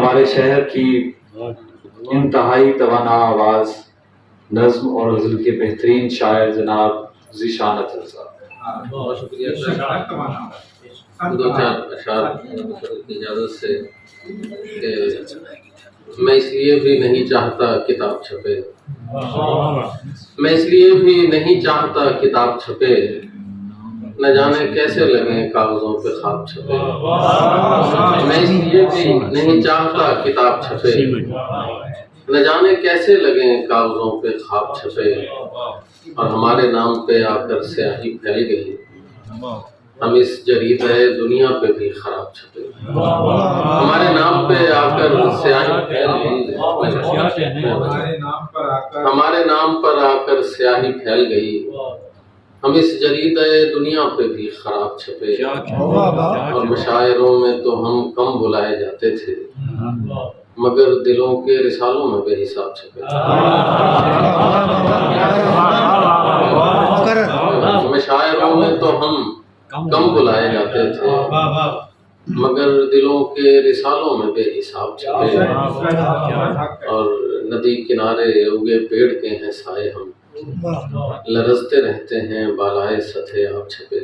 ہمارے شہر کی انتہائی توانا آواز نظم اور غزل کے بہترین شاعر جناب ذیشان اطہر صاحب۔ بہت شکریہ سر۔ دو چار اشعار کی اجازت سے کہ میں اس لیے بھی نہیں چاہتا کتاب چھپے، میں اس لیے بھی نہیں چاہتا کتاب چھپے، نہ جانے کیسے لگیں کاغذوں پہ خواب چھپے۔ میں اس لیے بھی نہیں چاہتا کتاب چھپے، نہ جانے کیسے لگیں کاغذوں پہ خواب چھپے، اور ہمارے نام پہ آ کر سیاہی پھیل گئی، ہم اس جریدہ دنیا پہ بھی خراب چھپے۔ ہمارے نام پہ آ کر سیاہی پھیل گئی، ہمارے نام پر آ کر سیاہی پھیل گئی، ہم اس جریدہ دنیا پہ بھی خراب چھپے، اور مشاعروں میں تو ہم کم بلائے جاتے تھے، مگر دلوں کے رسالوں میں بے حساب چھپے۔ مشاعروں میں تو ہم کم بلائے جاتے تھے، مگر دلوں کے رسالوں میں بے حساب چھپے، اور ندی کنارے اگے پیڑ کے ہیں سائے ہم، لرزتے رہتے ہیں بالائے سطح آب چھپے۔